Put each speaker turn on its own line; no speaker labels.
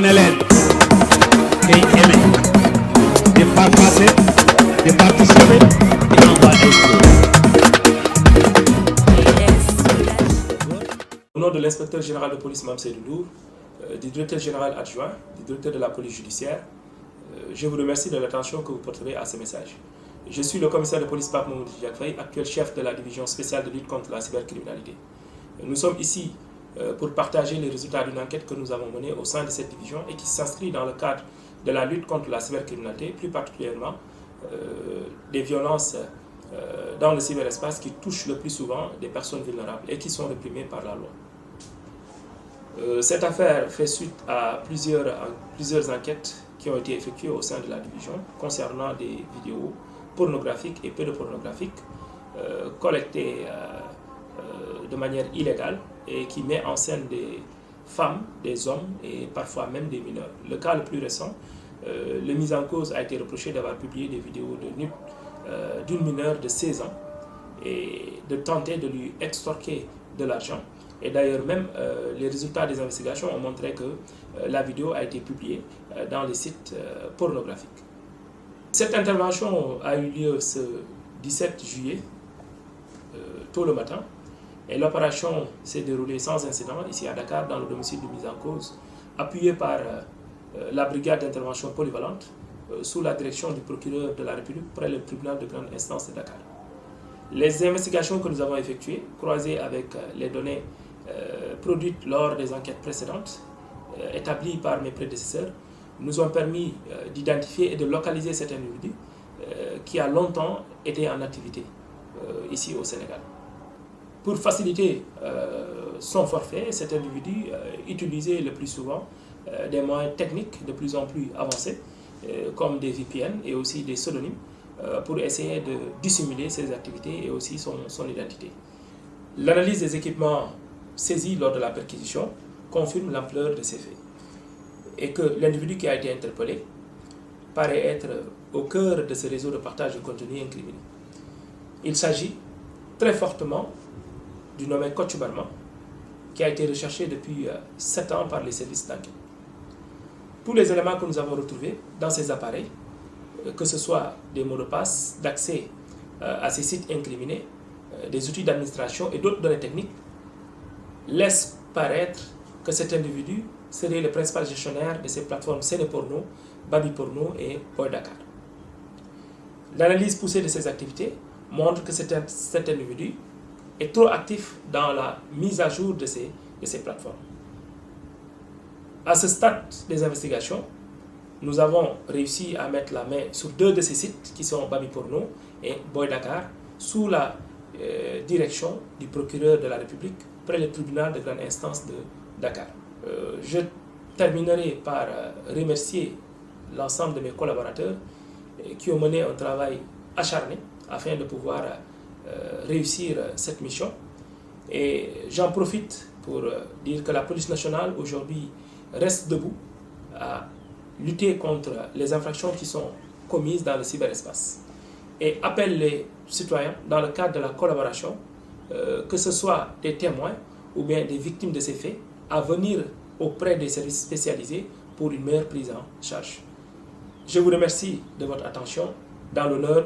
Hélène, qui aimé de participer, et on va
Au nom de l'inspecteur général de police Mame Seydou Ndour, du directeur général adjoint, du directeur de la police judiciaire, je vous remercie de l'attention que vous porterez à ce message. Je suis le commissaire de police Pape Mamadou Diak Faye, actuel chef de la division spéciale de lutte contre la cybercriminalité. Nous sommes ici pour partager les résultats d'une enquête que nous avons menée au sein de cette division et qui s'inscrit dans le cadre de la lutte contre la cybercriminalité, plus particulièrement des violences dans le cyberespace qui touchent le plus souvent des personnes vulnérables et qui sont réprimées par la loi. Cette affaire fait suite à plusieurs enquêtes qui ont été effectuées au sein de la division concernant des vidéos pornographiques et pédopornographiques collectées de manière illégale et qui met en scène des femmes, des hommes et parfois même des mineurs. Le cas le plus récent, le mis en cause a été reproché d'avoir publié des vidéos de nude d'une mineure de 16 ans et de tenter de lui extorquer de l'argent. Et d'ailleurs même les résultats des investigations ont montré que la vidéo a été publiée dans les sites pornographiques. Cette intervention a eu lieu ce 17 juillet, tôt le matin, et l'opération s'est déroulée sans incident ici à Dakar dans le domicile du mis en cause, appuyé par la brigade d'intervention polyvalente sous la direction du procureur de la République près le tribunal de grande instance de Dakar. Les investigations que nous avons effectuées, croisées avec les données produites lors des enquêtes précédentes, établies par mes prédécesseurs, nous ont permis d'identifier et de localiser cet individu qui a longtemps été en activité ici au Sénégal. Pour faciliter son forfait, cet individu utilisait le plus souvent des moyens techniques de plus en plus avancés, comme des VPN et aussi des pseudonymes, pour essayer de dissimuler ses activités et aussi son identité. L'analyse des équipements saisis lors de la perquisition confirme l'ampleur de ces faits et que l'individu qui a été interpellé paraît être au cœur de ce réseau de partage de contenu incriminé. Il s'agit très fortement du nommé Kocc Barma, qui a été recherché depuis 7 ans par les services d'enquête. Tous les éléments que nous avons retrouvés dans ces appareils, que ce soit des mots de passe, d'accès à ces sites incriminés, des outils d'administration et d'autres données techniques, laissent paraître que cet individu serait le principal gestionnaire de ces plateformes Sénéporno, Babyporno et Boy Dakar. L'analyse poussée de ces activités montre que cet individu est trop actif dans la mise à jour de ces plateformes. À ce stade des investigations, nous avons réussi à mettre la main sur 2 de ces sites qui sont Babyporno et Boy Dakar sous la direction du procureur de la République près le tribunal de grande instance de Dakar. Je terminerai par remercier l'ensemble de mes collaborateurs qui ont mené un travail acharné afin de pouvoir réussir cette mission. Et j'en profite pour dire que la police nationale aujourd'hui reste debout à lutter contre les infractions qui sont commises dans le cyberespace et appelle les citoyens dans le cadre de la collaboration, que ce soit des témoins ou bien des victimes de ces faits, à venir auprès des services spécialisés pour une meilleure prise en charge. Je vous remercie de votre attention dans l'honneur